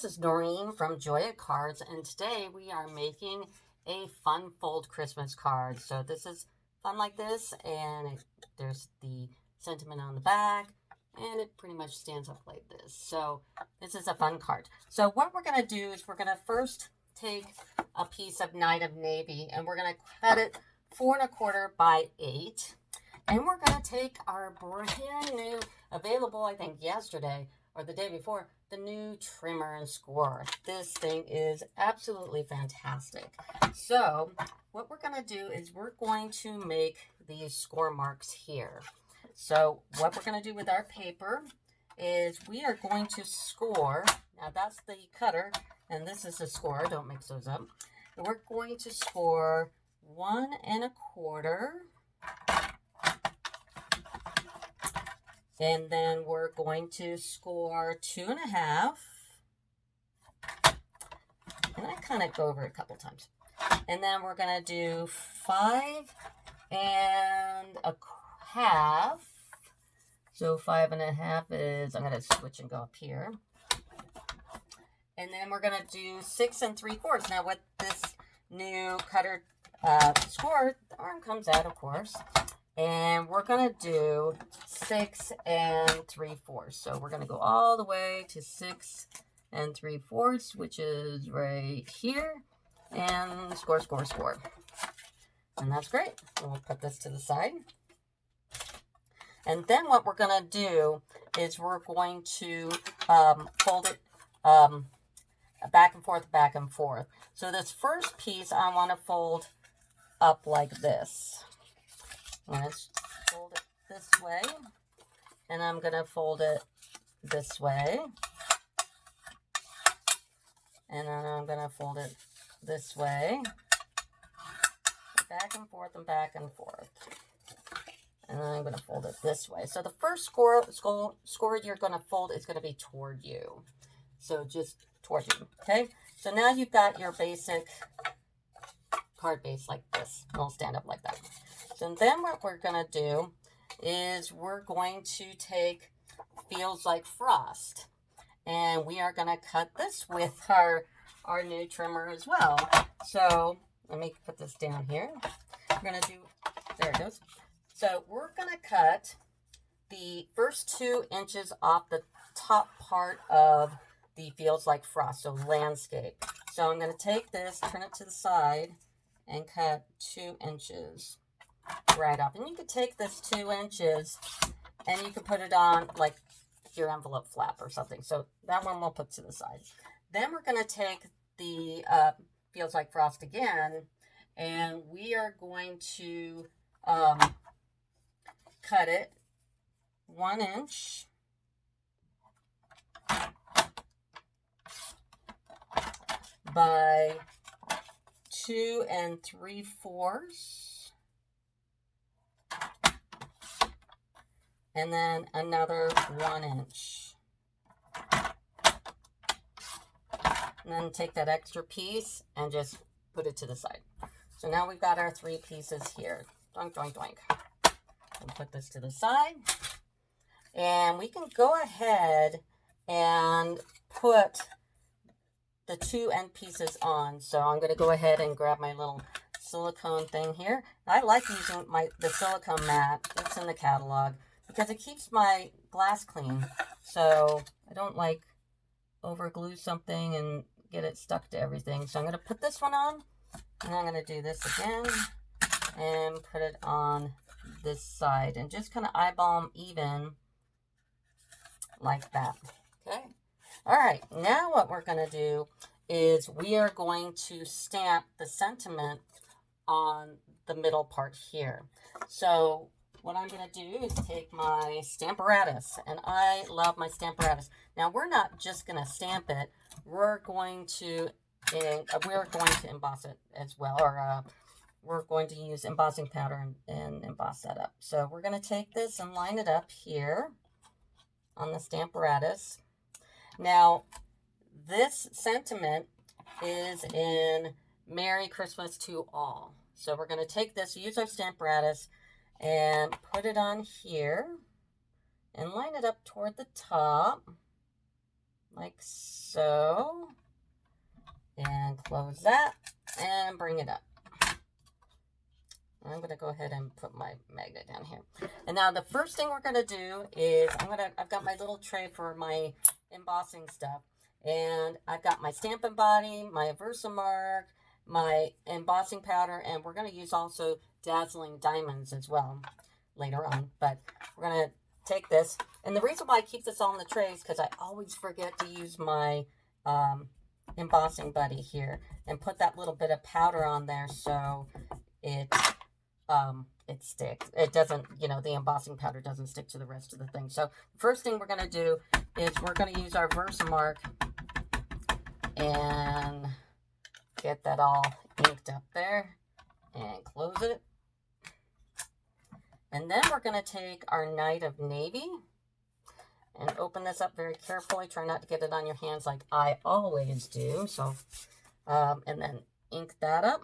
this is Noreen from Joya Cards, and today we are making a fun fold Christmas card. So this is fun like this, and there's the sentiment on the back, and it pretty much stands up like this. So this is a fun card. So what we're going to do is we're going to first take a piece of Night of Navy, and we're going to cut it 4 1/4 by 8. And we're going to take our brand new, available I think yesterday or the day before, the new trimmer and score. This thing is absolutely fantastic. So what we're going to do is we're going to make these score marks here. So what we're going to do with our paper is we are going to score. Now that's the cutter and this is the score. Don't mix those up. And we're going to score 1 1/4. And then we're going to score 2 1/2. And I kind of go over it a couple times. And then we're going to do 5 1/2. So 5 1/2 is, I'm going to switch and go up here. And then we're going to do 6 3/4. Now with this new cutter score, the arm comes out, of course. And we're going to do 6 3/4. So we're going to go all the way to 6 3/4, which is right here. And score, score, score. And that's great. And we'll put this to the side. And then what we're going to do is we're going to fold it back and forth, back and forth. So this first piece I want to fold up like this. I'm going to fold it this way, and I'm going to fold it this way, and then I'm going to fold it this way, back and forth and back and forth, and then I'm going to fold it this way. So the first score you're going to fold is going to be toward you, so just toward you, okay? So now you've got your basic card base like this. It'll stand up like that. So then what we're going to do is we're going to take Feels Like Frost. And we are going to cut this with our new trimmer as well. So let me put this down here. We're going to do, there it goes. So we're going to cut the first 2 inches off the top part of the Feels Like Frost, so landscape. So I'm going to take this, turn it to the side, and cut 2 inches. Right off. And you could take this 2 inches and you can put it on like your envelope flap or something. So that one we'll put to the side. Then we're going to take the Feels Like Frost again, and we are going to cut it 1 inch by 2 3/4. And then another 1 inch. And then take that extra piece and just put it to the side. So now we've got our 3 pieces here. Doink, doink, doink. We'll put this to the side. And we can go ahead and put the 2 end pieces on. So I'm going to go ahead and grab my little silicone thing here. I like using the silicone mat. It's in the catalog, because it keeps my glass clean. So I don't like over glue something and get it stuck to everything. So I'm going to put this one on, and I'm going to do this again and put it on this side and just kind of eyeball them even like that. Okay. All right. Now what we're going to do is we are going to stamp the sentiment on the middle part here. So what I'm going to do is take my Stamparatus, and I love my Stamparatus. Now, we're not just going to stamp it. We're going to emboss it as well, or we're going to use embossing powder and emboss that up. So we're going to take this and line it up here on the Stamparatus. Now, this sentiment is in Merry Christmas to All. So we're going to take this, use our Stamparatus, and put it on here and line it up toward the top like so. And close that and bring it up. I'm going to go ahead and put my magnet down here. And now the first thing we're going to do is I've got my little tray for my embossing stuff. And I've got my Stampin' body, my VERSAMARK, my embossing powder, and we're going to use also Dazzling diamonds as well later on. But we're going to take this. And the reason why I keep this all in the tray is because I always forget to use my embossing buddy here and put that little bit of powder on there so it sticks. It doesn't, you know, the embossing powder doesn't stick to the rest of the thing. So the first thing we're going to do is we're going to use our VERSAMARK and get that all inked up there and close it. And then we're going to take our Night of Navy and open this up very carefully. Try not to get it on your hands like I always do. So, and then ink that up.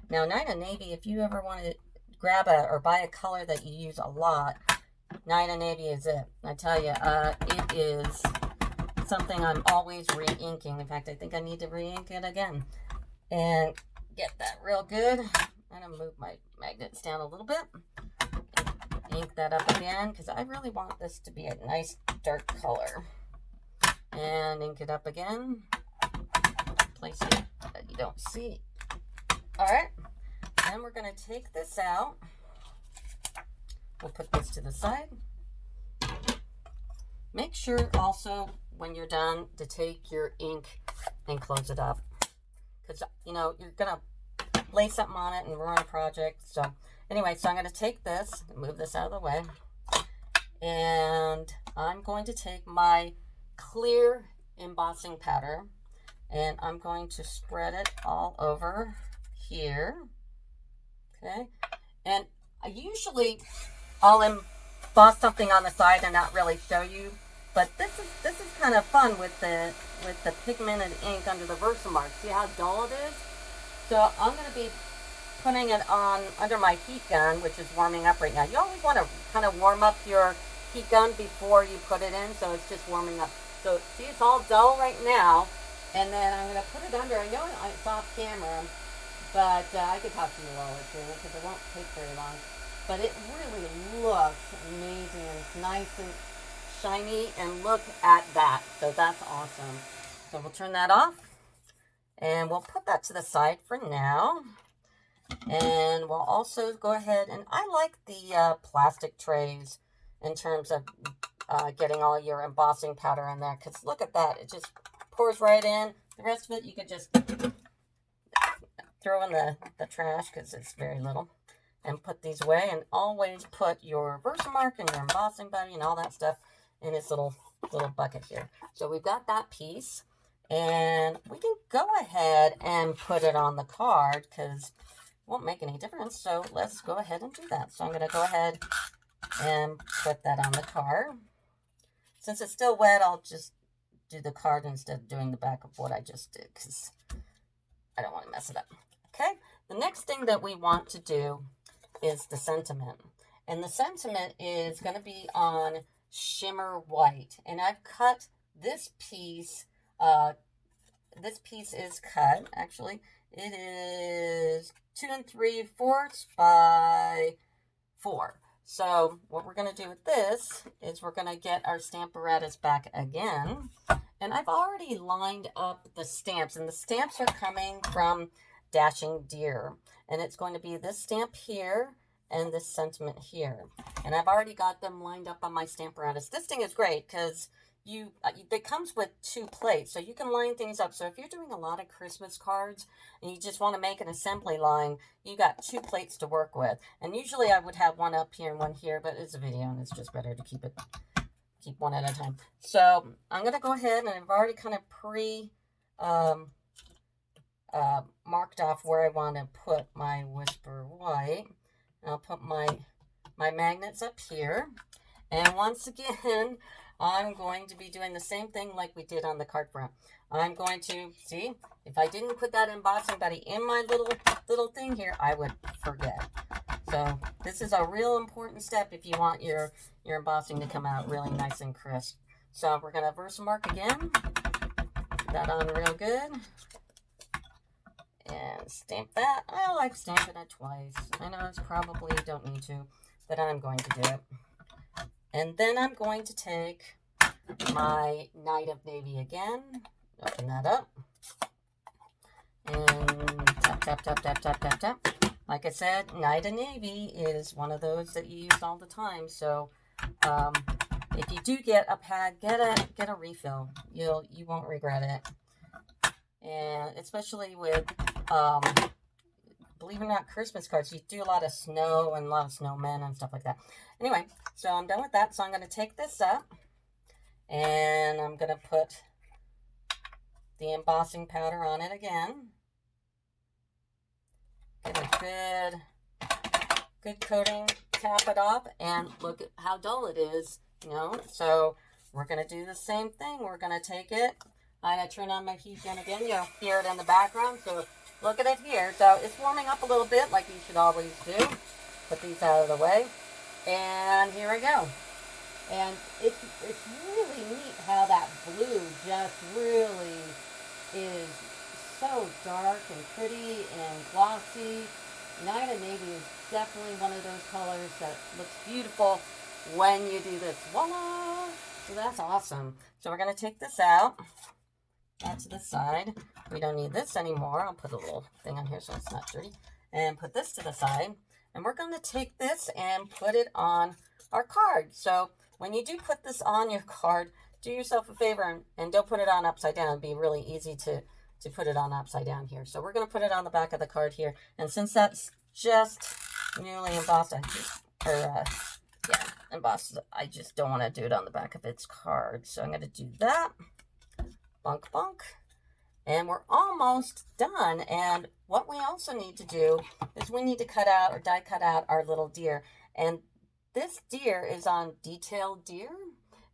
Now, Night of Navy, if you ever want to grab or buy a color that you use a lot, Night of Navy is it. I tell you, it is something I'm always re-inking. In fact, I think I need to re-ink it again and get that real good. I'm going to move my magnets down a little bit. Ink that up again because I really want this to be a nice dark color. And ink it up again. Place it that you don't see. All right. Then we're going to take this out. We'll put this to the side. Make sure also when you're done to take your ink and close it up. Because, you know, you're going to lay something on it and ruin a project. So anyway, so I'm going to take this, move this out of the way. And I'm going to take my clear embossing powder. And I'm going to spread it all over here. Okay. And I'll emboss something on the side and not really show you, but this is kind of fun with the pigmented ink under the VERSAMARK. See how dull it is? So I'm going to be putting it on under my heat gun, which is warming up right now. You always want to kind of warm up your heat gun before you put it in, so it's just warming up. So see, it's all dull right now, and then I'm going to put it under. I know it's off camera, but I could talk to you while it's doing it because it won't take very long. But it really looks amazing, and it's nice and shiny, and look at that. So that's awesome. So we'll turn that off, and we'll put that to the side for now. And we'll also go ahead, and I like the plastic trays in terms of getting all your embossing powder in there, because look at that. It just pours right in. The rest of it you could just throw in the trash because it's very little. And put these away, and always put your VERSAMARK and your embossing buddy and all that stuff in this little bucket here. So we've got that piece, and we can go ahead and put it on the card because it won't make any difference. So let's go ahead and do that. So I'm going to go ahead and put that on the card. Since it's still wet, I'll just do the card instead of doing the back of what I just did because I don't want to mess it up. Okay, the next thing that we want to do is the sentiment. And the sentiment is going to be on shimmer white. And I've cut this piece. This piece is cut. Actually, it is 2 3/4 by 4. So what we're going to do with this is we're going to get our Stamparatus back again. And I've already lined up the stamps. And the stamps are coming from Dashing Deer. And it's going to be this stamp here and this sentiment here. And I've already got them lined up on my Stamparatus. This thing is great because it comes with 2 plates, so you can line things up. So if you're doing a lot of Christmas cards and you just want to make an assembly line, you got 2 plates to work with. And usually I would have one up here and one here, but it's a video and it's just better to keep one at a time. So I'm going to go ahead, and I've already kind of marked off where I want to put my Whisper White. I'll put my magnets up here. And once again, I'm going to be doing the same thing like we did on the card front. I'm going to, see, if I didn't put that embossing buddy in my little thing here, I would forget. So this is a real important step if you want your embossing to come out really nice and crisp. So we're going to VERSAMARK again. Put that on real good. And stamp that. I like stamping it twice. I know it's probably you don't need to, but I'm going to do it. And then I'm going to take my Night of Navy again. Open that up. And tap, tap, tap, tap, tap, tap, tap. Like I said, Night of Navy is one of those that you use all the time. So if you do get a pad, get a refill. You won't regret it. And especially with believe it or not, Christmas cards, you do a lot of snow and a lot of snowmen and stuff like that. Anyway, so I'm done with that. So I'm going to take this up and I'm going to put the embossing powder on it again. Get a good coating, tap it off, and look at how dull it is, you know. So we're going to do the same thing. We're going to take it. I'm going to turn on my heat gun again. You'll hear it in the background. So look at it here. So it's warming up a little bit like you should always do. Put these out of the way. And here we go. And it's really neat how that blue just really is so dark and pretty and glossy. Night of Navy is definitely one of those colors that looks beautiful when you do this. Voila! So that's awesome. So we're going to take this out. That to the side. We don't need this anymore. I'll put a little thing on here so it's not dirty. And put this to the side. And we're going to take this and put it on our card. So when you do put this on your card, do yourself a favor and don't put it on upside down. It'd be really easy to put it on upside down here. So we're going to put it on the back of the card here. And since that's just newly embossed, embossed, I just don't want to do it on the back of its card. So I'm going to do that. Bunk, bunk. And we're almost done. And what we also need to do is we need to cut out or die cut out our little deer. And this deer is on Detailed Deer.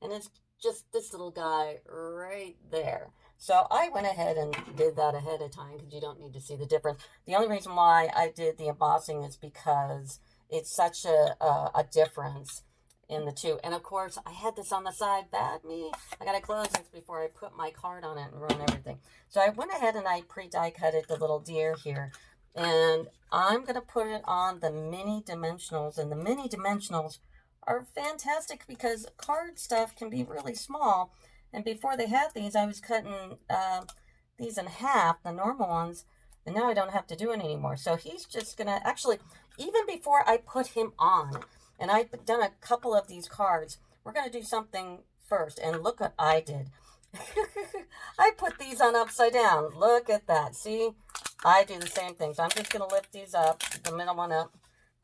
And it's just this little guy right there. So I went ahead and did that ahead of time because you don't need to see the difference. The only reason why I did the embossing is because it's such a difference in the two. And of course, I had this on the side. Bad me. I got to close this before I put my card on it and ruin everything. So I went ahead and I pre-die cutted the little deer here. And I'm going to put it on the mini dimensionals. And the mini dimensionals are fantastic because card stuff can be really small. And before they had these, I was cutting these in half, the normal ones, and now I don't have to do it anymore. So he's just going to, actually, even before I put him on, and I've done a couple of these cards, we're going to do something first. And look what I did. I put these on upside down. Look at that. See, I do the same thing. So I'm just going to lift these up, the middle one up.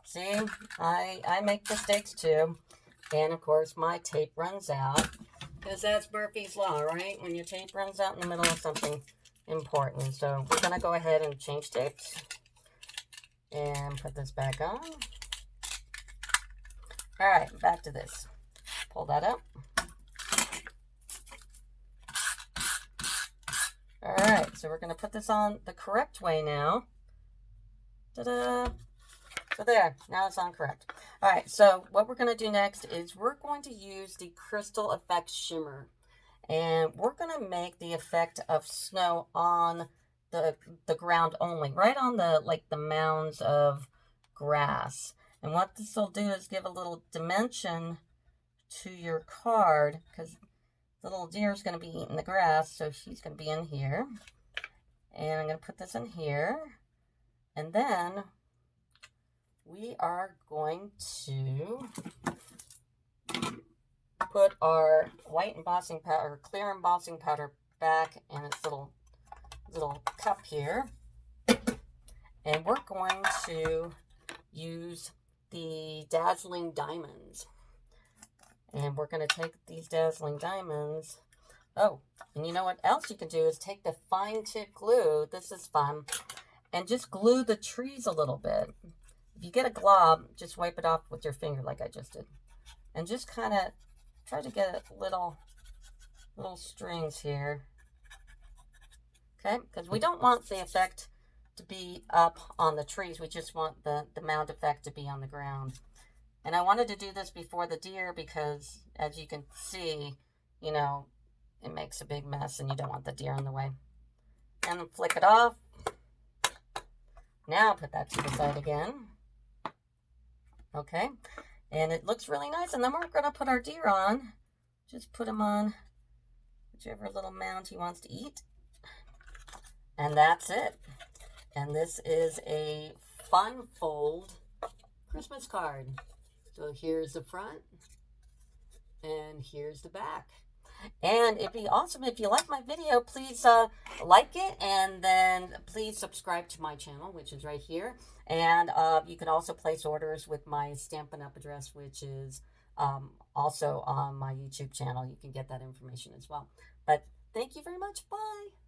See, I make mistakes too. And of course, my tape runs out. Because that's Murphy's Law, right? When your tape runs out in the middle of something important. So we're going to go ahead and change tapes. And put this back on. All right, back to this. Pull that up. All right, so we're going to put this on the correct way now. Ta-da! So there, now it's on correct. All right, so what we're going to do next is we're going to use the Crystal Effect Shimmer. And we're going to make the effect of snow on the ground only, right on the mounds of grass. And what this will do is give a little dimension to your card because the little deer is going to be eating the grass, so she's going to be in here. And I'm going to put this in here. And then we are going to put our white embossing powder, clear embossing powder back in its little cup here. And we're going to use the Dazzling Diamonds. And we're going to take these Dazzling Diamonds. Oh, and you know what else you can do is take the fine tip glue. This is fun. And just glue the trees a little bit. If you get a glob, just wipe it off with your finger like I just did. And just kind of try to get little strings here. Okay? Because we don't want the effect to be up on the trees. We just want the mound effect to be on the ground. And I wanted to do this before the deer because, as you can see, you know, it makes a big mess and you don't want the deer in the way. And then flick it off. Now put that to the side again. Okay. And it looks really nice. And then we're going to put our deer on. Just put him on whichever little mound he wants to eat. And that's it. And this is a fun fold Christmas card. So here's the front. And here's the back. And it'd be awesome if you like my video, please like it, and then please subscribe to my channel, which is right here. And you can also place orders with my Stampin' Up address, which is also on my YouTube channel. You can get that information as well. But thank you very much. Bye.